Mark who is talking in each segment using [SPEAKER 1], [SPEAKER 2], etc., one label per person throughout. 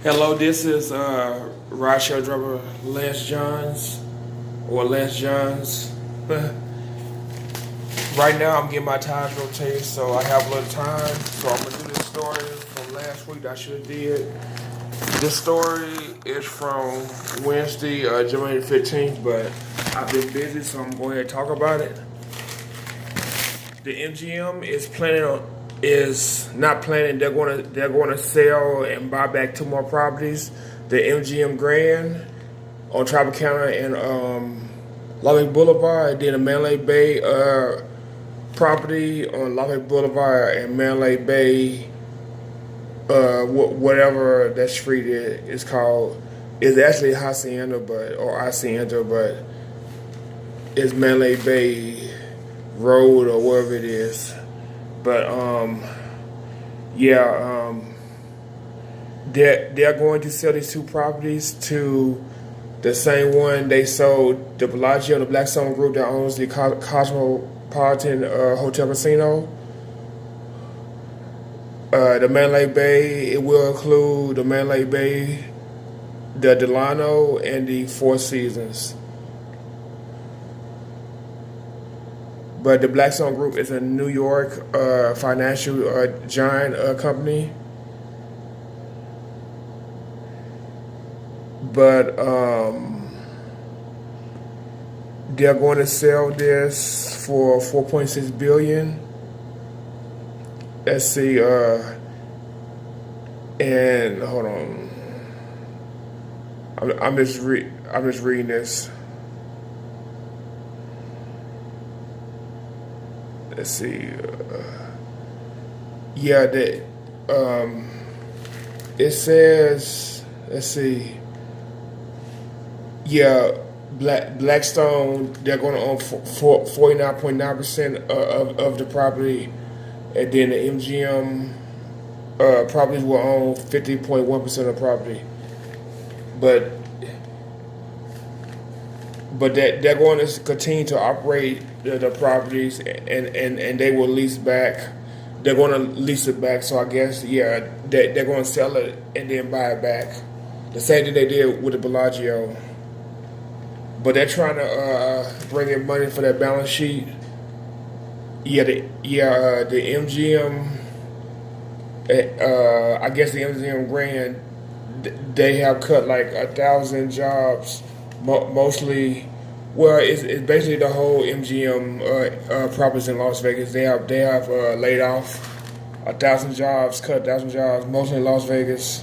[SPEAKER 1] Hello, this is rideshare driver Lance Johns or Lance Johns. Right now, I'm getting my tires rotated, so I have a little time. So I'm gonna do this story from last week that I should have did. This story is from Wednesday, January 15th, but I've been busy, so I'm going to talk about it. The MGM is not planning. They're going to sell and buy back two more properties. The MGM Grand on Tropicana and Lubbock Boulevard, and then the Mandalay Bay property on Lubbock Boulevard and Mandalay Bay. Whatever that street is called, is actually Hacienda, but it's Mandalay Bay Road or wherever it is. But they're going to sell these two properties to the same one they sold the Bellagio, the Blackstone Group that owns the Cosmopolitan Hotel Casino. The Mandalay Bay, it will include the Mandalay Bay, the Delano, and the Four Seasons. But the Blackstone Group is a New York financial giant company. But they're going to sell this for $4.6 billion. Let's see, and hold on. I'm just reading this. Let's see. It says. Let's see. Yeah, Blackstone. They're going to own 49.9% of the property. And then the MGM properties will own 50.1% of the property. But they're going to continue to operate the properties, and they will lease back. They're going to lease it back. So I guess, they're going to sell it and then buy it back. The same thing they did with the Bellagio. But they're trying to bring in money for that balance sheet. The MGM, I guess the MGM Grand, they have cut like 1,000 jobs, mostly. Well, it's basically the whole MGM properties in Las Vegas. They have laid off 1,000 jobs, cut 1,000 jobs, mostly in Las Vegas,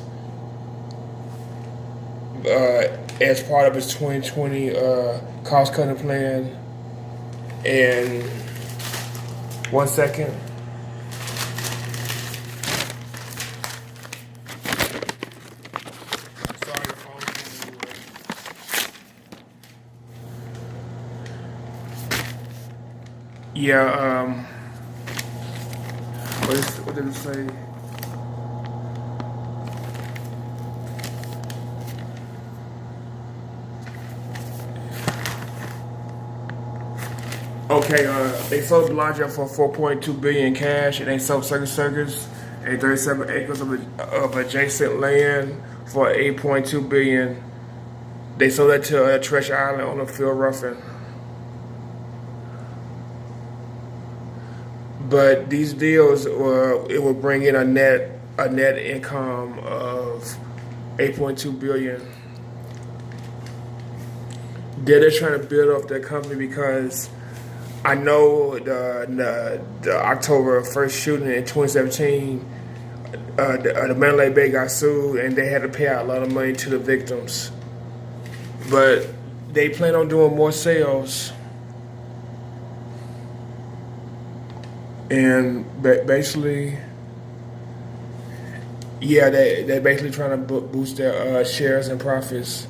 [SPEAKER 1] as part of its 2020 cost cutting plan. And 1 second. Sorry, the phone. What did it say? Okay, they sold Bellagio for $4.2 billion cash, and they sold Circus and 37 acres of adjacent land for $8.2 billion. They sold that to Treasure Island owner Phil Ruffin. But these deals, it will bring in a net income of $8.2 billion. They're trying to build up their company because I know the October 1st shooting in 2017, the Mandalay Bay got sued and they had to pay out a lot of money to the victims. But they plan on doing more sales. And basically, they're basically trying to boost their shares and profits.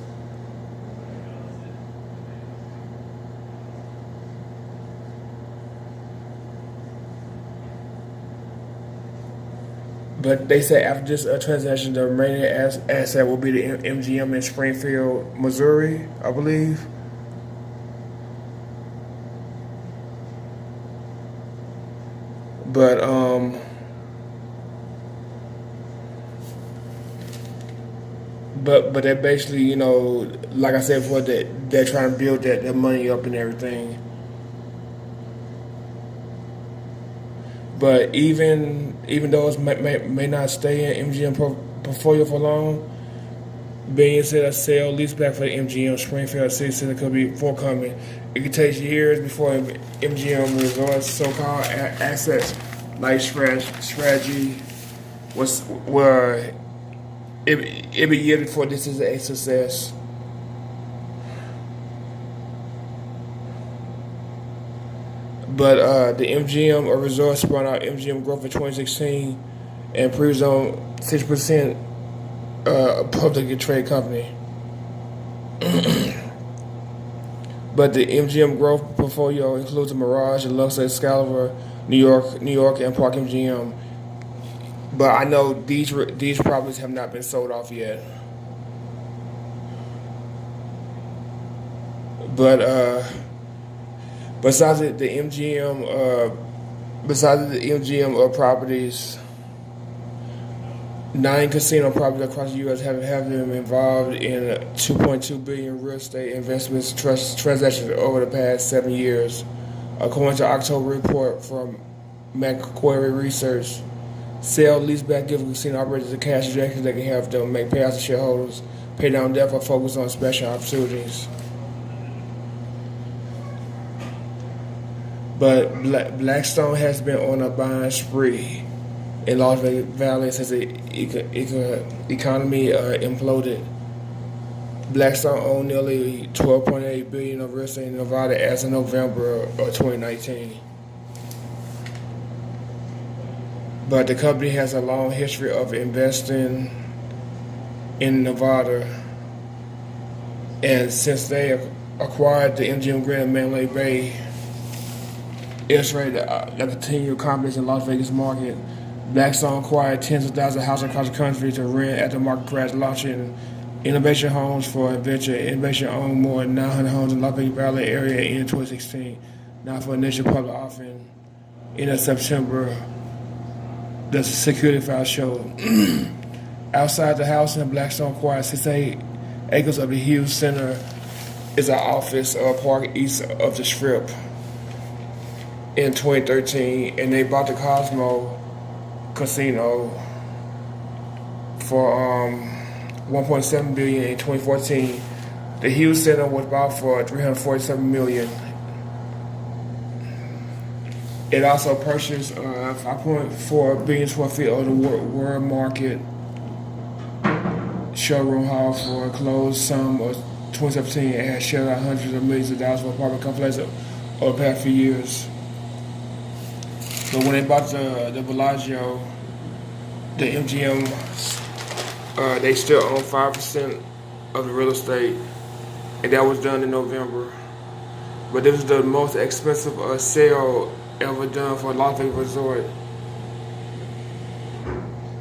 [SPEAKER 1] But they say after this transaction, the remaining asset will be the MGM in Springfield, Missouri, I believe. But but they're basically, like I said before, that they're trying to build that money up and everything. But even those may not stay in MGM portfolio for long, being said a sale lease back for the MGM Springfield City Center could be forthcoming. It could take years before MGM resorts so-called assets like strategy was where it be years before this is a success. But the MGM resort spun out MGM Growth in 2016 and proves on 6% publicly traded company. But the MGM Growth portfolio includes the Mirage, the Luxor, Excalibur, New York, and Park MGM. But I know these properties have not been sold off yet. But besides the MGM properties, 9 casino properties across the U.S. have been involved in 2.2 billion real estate investments transactions over the past 7 years, according to October report from Macquarie Research. Sale leaseback gives casino operators the cash injections that can help them make payouts to shareholders, pay down debt, or focus on special opportunities. But Blackstone has been on a buying spree in Las Vegas Valley since the economy imploded. Blackstone owned nearly $12.8 billion of real estate in Nevada as of November of 2019. But the company has a long history of investing in Nevada, and since they acquired the MGM Grand Mandalay Bay, illustrated the continued confidence in Las Vegas market. Blackstone acquired tens of thousands of houses across the country to rent after the market crash, launching Innovation Homes for Adventure. Innovation owned more than 900 homes in Las Vegas Valley area in 2016. Now for initial public offering in September, the security file showed. Outside the house, Blackstone acquired 68 acres of the Hughes Center, is an office park east of the Strip, in 2013, and they bought the Cosmo Casino for $1.7 billion in 2014. The Hughes Center was bought for $347 million. It also purchased 5.4 billion square feet of the World Market showroom hall for a closed sum of 2017 and has shelled out hundreds of millions of dollars for apartment complexes over the past few years. But when they bought the Bellagio, the MGM, they still own 5% of the real estate, and that was done in November. But this was the most expensive sale ever done for a Las Vegas resort.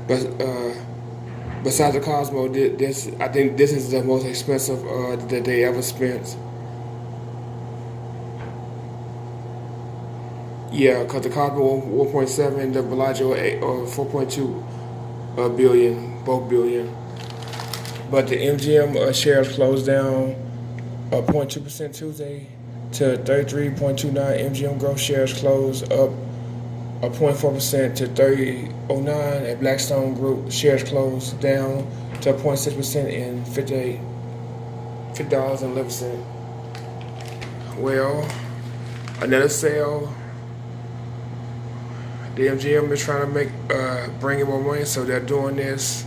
[SPEAKER 1] But besides the Cosmo, I think this is the most expensive that they ever spent. Yeah, because the Cosmo 1.7, the Bellagio 4.2 billion, both billion. But the MGM shares closed down 0.2% Tuesday to 33.29. MGM Growth shares closed up 0.4% to 30.09, and Blackstone Group shares closed down to 0.6% in $50.11. Well, another sale. The MGM is trying to bring in more money, so they're doing this,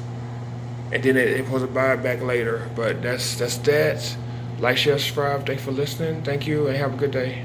[SPEAKER 1] and then they're supposed to buy it back later. But that's that. Like, share, subscribe. Thanks for listening. Thank you, and have a good day.